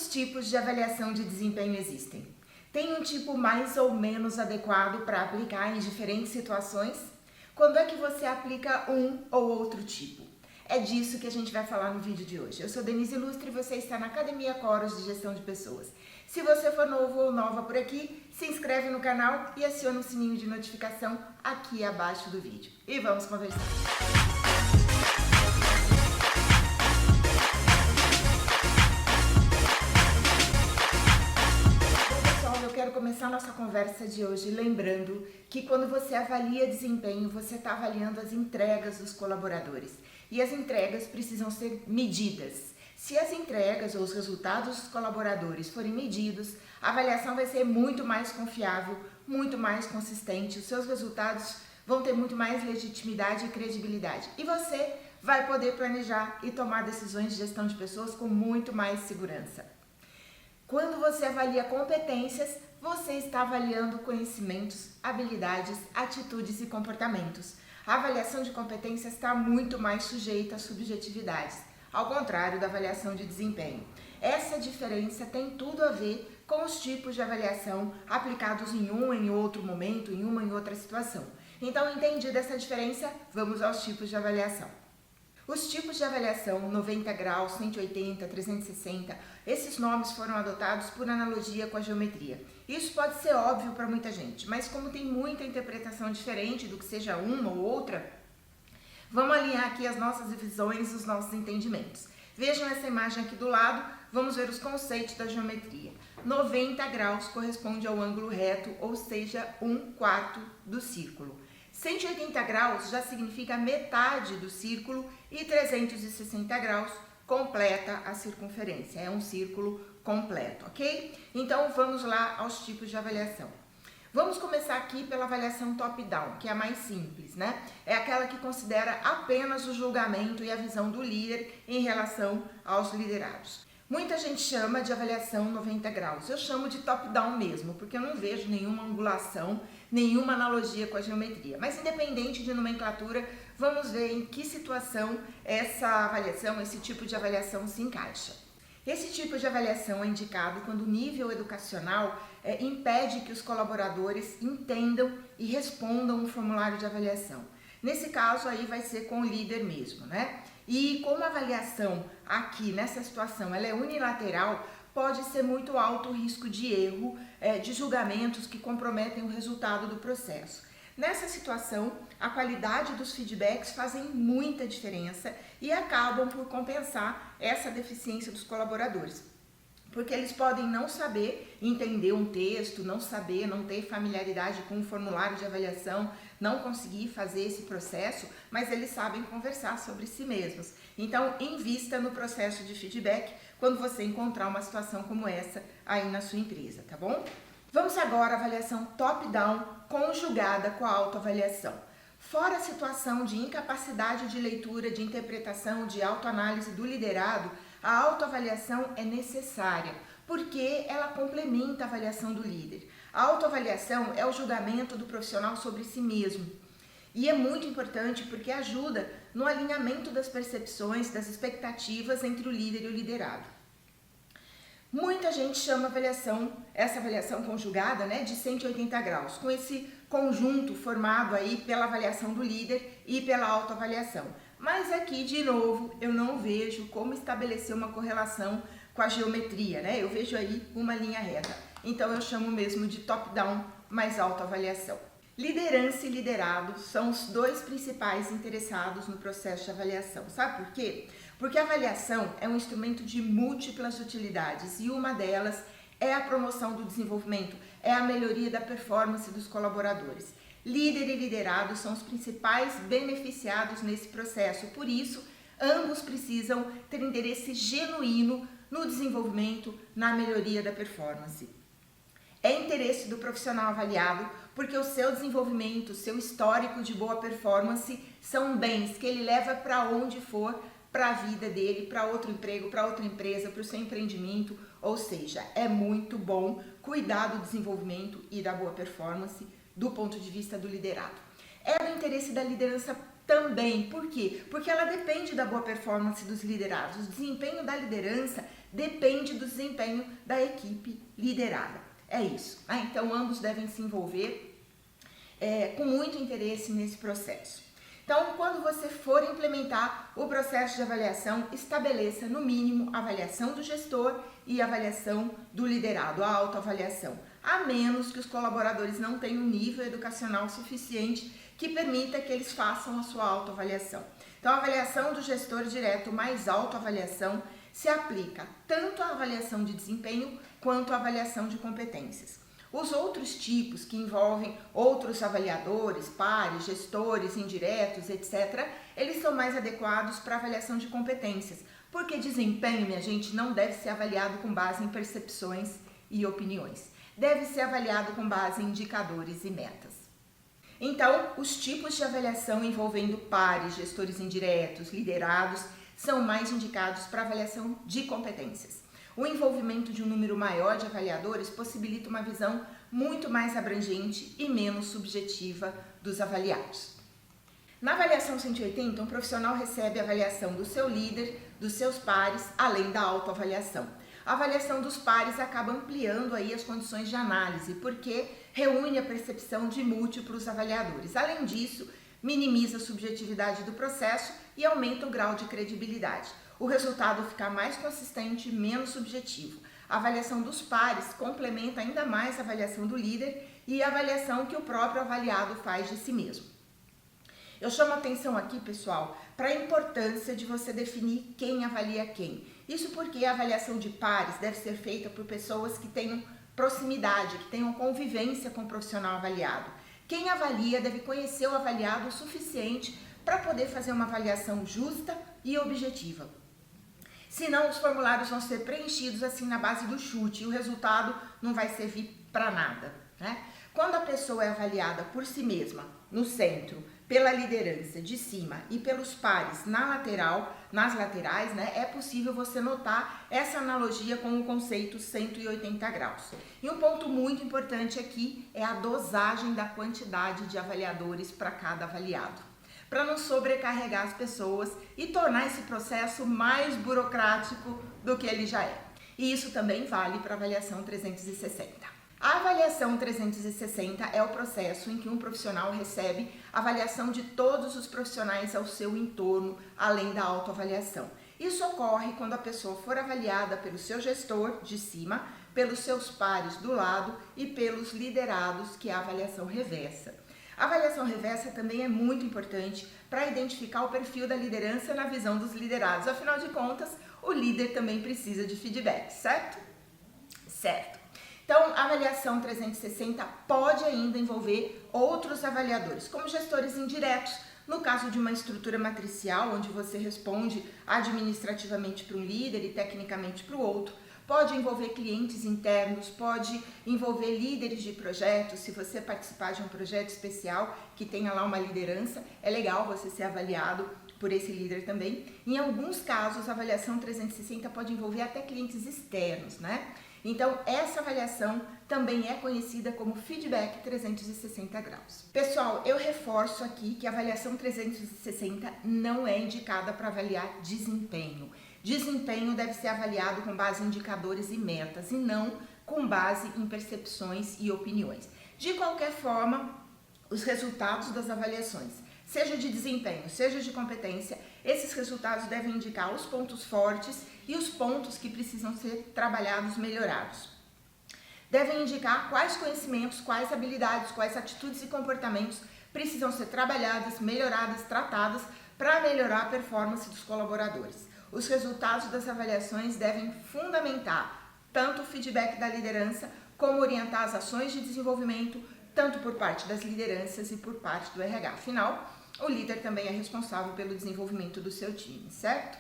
Quantos tipos de avaliação de desempenho existem? Tem um tipo mais ou menos adequado para aplicar em diferentes situações? Quando é que você aplica um ou outro tipo? É disso que a gente vai falar no vídeo de hoje. Eu sou Denise Ilustre e você está na Academia Coros de Gestão de Pessoas. Se você for novo ou nova por aqui, se inscreve no canal e aciona o sininho de notificação aqui abaixo do vídeo. E vamos conversar. Eu quero começar a nossa conversa de hoje lembrando que quando você avalia desempenho, você está avaliando as entregas dos colaboradores. E as entregas precisam ser medidas. Se as entregas ou os resultados dos colaboradores forem medidos, a avaliação vai ser muito mais confiável, muito mais consistente, os seus resultados vão ter muito mais legitimidade e credibilidade. E você vai poder planejar e tomar decisões de gestão de pessoas com muito mais segurança. Quando você avalia competências, você está avaliando conhecimentos, habilidades, atitudes e comportamentos. A avaliação de competências está muito mais sujeita a subjetividades, ao contrário da avaliação de desempenho. Essa diferença tem tudo a ver com os tipos de avaliação aplicados em um em outro momento, em uma em outra situação. Então, entendida essa diferença, vamos aos tipos de avaliação. Os tipos de avaliação 90 graus, 180, 360, esses nomes foram adotados por analogia com a geometria. Isso pode ser óbvio para muita gente, mas como tem muita interpretação diferente do que seja uma ou outra, vamos alinhar aqui as nossas visões, os nossos entendimentos. Vejam essa imagem aqui do lado, vamos ver os conceitos da geometria. 90 graus corresponde ao ângulo reto, ou seja, 1/4 do círculo. 180 graus já significa metade do círculo e 360 graus completa a circunferência. É um círculo completo, ok? Então vamos lá aos tipos de avaliação. Vamos começar aqui pela avaliação top-down, que é a mais simples, né? É aquela que considera apenas o julgamento e a visão do líder em relação aos liderados. Muita gente chama de avaliação 90 graus. Eu chamo de top-down mesmo, porque eu não vejo nenhuma angulação, nenhuma analogia com a geometria. Mas independente de nomenclatura, vamos ver em que situação essa avaliação, esse tipo de avaliação se encaixa. Esse tipo de avaliação é indicado quando o nível educacional impede que os colaboradores entendam e respondam um formulário de avaliação. Nesse caso aí vai ser com o líder mesmo, né? E como a avaliação aqui nessa situação ela é unilateral, pode ser muito alto o risco de erro, de julgamentos que comprometem o resultado do processo. Nessa situação, a qualidade dos feedbacks fazem muita diferença e acabam por compensar essa deficiência dos colaboradores. Porque eles podem não saber entender um texto, não ter familiaridade com um formulário de avaliação, não conseguir fazer esse processo, mas eles sabem conversar sobre si mesmos. Então, invista no processo de feedback quando você encontrar uma situação como essa aí na sua empresa, tá bom? Vamos agora à avaliação top-down conjugada com a autoavaliação. Fora a situação de incapacidade de leitura, de interpretação, de autoanálise do liderado, a autoavaliação é necessária, porque ela complementa a avaliação do líder. A autoavaliação é o julgamento do profissional sobre si mesmo. E é muito importante porque ajuda no alinhamento das percepções, das expectativas entre o líder e o liderado. Muita gente chama essa avaliação conjugada, né, de 180 graus, com esse conjunto formado aí pela avaliação do líder e pela autoavaliação. Mas aqui, de novo, eu não vejo como estabelecer uma correlação com a geometria, né? Eu vejo aí uma linha reta. Então, eu chamo mesmo de top-down mais autoavaliação. Liderança e liderado são os dois principais interessados no processo de avaliação. Sabe por quê? Porque a avaliação é um instrumento de múltiplas utilidades e uma delas é a promoção do desenvolvimento, é a melhoria da performance dos colaboradores. Líder e liderado são os principais beneficiados nesse processo, por isso, ambos precisam ter interesse genuíno no desenvolvimento, na melhoria da performance. É interesse do profissional avaliado, porque o seu desenvolvimento, o seu histórico de boa performance são bens que ele leva para onde for, para a vida dele, para outro emprego, para outra empresa, para o seu empreendimento, ou seja, é muito bom cuidar do desenvolvimento e da boa performance do ponto de vista do liderado. É do interesse da liderança também, por quê? Porque ela depende da boa performance dos liderados. O desempenho da liderança depende do desempenho da equipe liderada. É isso, né? Então ambos devem se envolver com muito interesse nesse processo. Então, quando você for implementar o processo de avaliação, estabeleça no mínimo a avaliação do gestor e a avaliação do liderado, a autoavaliação, a menos que os colaboradores não tenham um nível educacional suficiente que permita que eles façam a sua autoavaliação. Então, a avaliação do gestor direto mais autoavaliação se aplica tanto à avaliação de desempenho quanto à avaliação de competências. Os outros tipos, que envolvem outros avaliadores, pares, gestores, indiretos, etc., eles são mais adequados para avaliação de competências, porque desempenho, minha gente, não deve ser avaliado com base em percepções e opiniões. Deve ser avaliado com base em indicadores e metas. Então, os tipos de avaliação envolvendo pares, gestores indiretos, liderados, são mais indicados para avaliação de competências. O envolvimento de um número maior de avaliadores possibilita uma visão muito mais abrangente e menos subjetiva dos avaliados. Na avaliação 180, um profissional recebe a avaliação do seu líder, dos seus pares, além da autoavaliação. A avaliação dos pares acaba ampliando aí as condições de análise, porque reúne a percepção de múltiplos avaliadores. Além disso, minimiza a subjetividade do processo e aumenta o grau de credibilidade. O resultado fica mais consistente e menos subjetivo. A avaliação dos pares complementa ainda mais a avaliação do líder e a avaliação que o próprio avaliado faz de si mesmo. Eu chamo a atenção aqui, pessoal, para a importância de você definir quem avalia quem. Isso porque a avaliação de pares deve ser feita por pessoas que tenham proximidade, que tenham convivência com o profissional avaliado. Quem avalia deve conhecer o avaliado o suficiente para poder fazer uma avaliação justa e objetiva. Senão, os formulários vão ser preenchidos assim na base do chute e o resultado não vai servir para nada, né? Quando a pessoa é avaliada por si mesma, no centro, pela liderança de cima e pelos pares nas laterais, né, é possível você notar essa analogia com o conceito 180 graus. E um ponto muito importante aqui é a dosagem da quantidade de avaliadores para cada avaliado, para não sobrecarregar as pessoas e tornar esse processo mais burocrático do que ele já é. E isso também vale para a avaliação 360. A avaliação 360 é o processo em que um profissional recebe a avaliação de todos os profissionais ao seu entorno, além da autoavaliação. Isso ocorre quando a pessoa for avaliada pelo seu gestor de cima, pelos seus pares do lado e pelos liderados, que é a avaliação reversa. A avaliação reversa também é muito importante para identificar o perfil da liderança na visão dos liderados. Afinal de contas, o líder também precisa de feedback, certo? Certo. Então, a avaliação 360 pode ainda envolver outros avaliadores, como gestores indiretos, no caso de uma estrutura matricial, onde você responde administrativamente para um líder e tecnicamente para o outro. Pode envolver clientes internos, pode envolver líderes de projetos. Se você participar de um projeto especial que tenha lá uma liderança, é legal você ser avaliado por esse líder também. Em alguns casos, a avaliação 360 pode envolver até clientes externos, né? Então, essa avaliação também é conhecida como feedback 360 graus. Pessoal, eu reforço aqui que a avaliação 360 não é indicada para avaliar desempenho. Desempenho deve ser avaliado com base em indicadores e metas e não com base em percepções e opiniões. De qualquer forma, os resultados das avaliações, seja de desempenho, seja de competência, esses resultados devem indicar os pontos fortes e os pontos que precisam ser trabalhados, melhorados. Devem indicar quais conhecimentos, quais habilidades, quais atitudes e comportamentos precisam ser trabalhadas, melhoradas, tratadas para melhorar a performance dos colaboradores. Os resultados das avaliações devem fundamentar tanto o feedback da liderança como orientar as ações de desenvolvimento, tanto por parte das lideranças e por parte do RH. Afinal, o líder também é responsável pelo desenvolvimento do seu time, certo?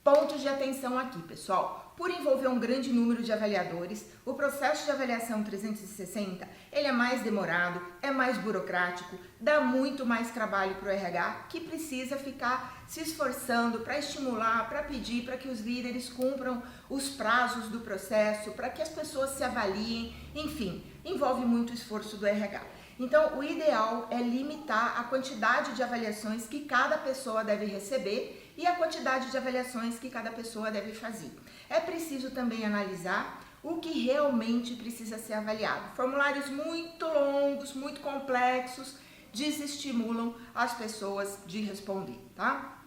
Pontos de atenção aqui, pessoal. Por envolver um grande número de avaliadores, o processo de avaliação 360 ele é mais demorado, é mais burocrático, dá muito mais trabalho para o RH, que precisa ficar se esforçando para estimular, para pedir para que os líderes cumpram os prazos do processo, para que as pessoas se avaliem, enfim, envolve muito esforço do RH. Então, o ideal é limitar a quantidade de avaliações que cada pessoa deve receber e a quantidade de avaliações que cada pessoa deve fazer. É preciso também analisar o que realmente precisa ser avaliado. Formulários muito longos, muito complexos, desestimulam as pessoas de responder, tá?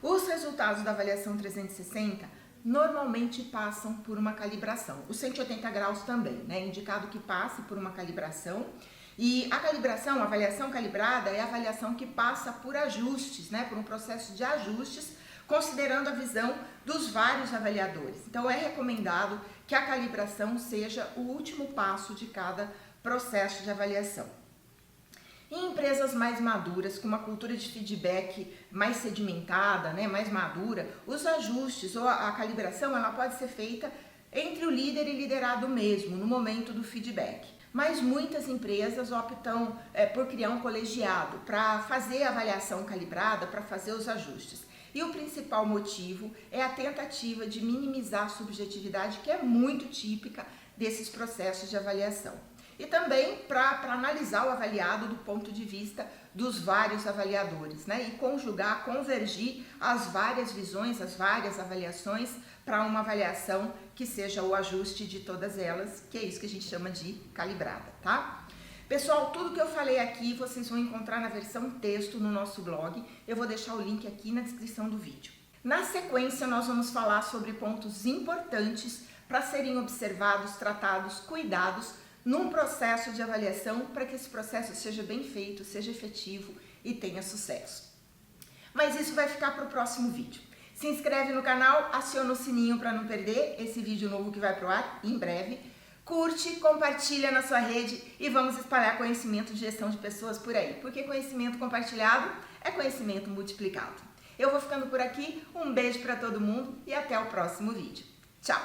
Os resultados da avaliação 360 normalmente passam por uma calibração. Os 180 graus também, né? Indicado que passe por uma calibração. E a calibração, a avaliação calibrada é a avaliação que passa por ajustes, né? Por um processo de ajustes, considerando a visão dos vários avaliadores. Então é recomendado que a calibração seja o último passo de cada processo de avaliação. Em empresas mais maduras, com uma cultura de feedback mais sedimentada, né, mais madura, os ajustes ou a calibração ela pode ser feita entre o líder e liderado mesmo, no momento do feedback. Mas muitas empresas optam por criar um colegiado para fazer a avaliação calibrada, para fazer os ajustes. E o principal motivo é a tentativa de minimizar a subjetividade, que é muito típica desses processos de avaliação. E também para analisar o avaliado do ponto de vista dos vários avaliadores, né? E conjugar, convergir as várias visões, as várias avaliações para uma avaliação que seja o ajuste de todas elas, que é isso que a gente chama de calibrada, tá? Pessoal, tudo que eu falei aqui vocês vão encontrar na versão texto no nosso blog. Eu vou deixar o link aqui na descrição do vídeo. Na sequência, nós vamos falar sobre pontos importantes para serem observados, tratados, cuidados num processo de avaliação para que esse processo seja bem feito, seja efetivo e tenha sucesso. Mas isso vai ficar para o próximo vídeo. Se inscreve no canal, aciona o sininho para não perder esse vídeo novo que vai para o ar em breve. Curte, compartilha na sua rede e vamos espalhar conhecimento de gestão de pessoas por aí. Porque conhecimento compartilhado é conhecimento multiplicado. Eu vou ficando por aqui, um beijo para todo mundo e até o próximo vídeo. Tchau!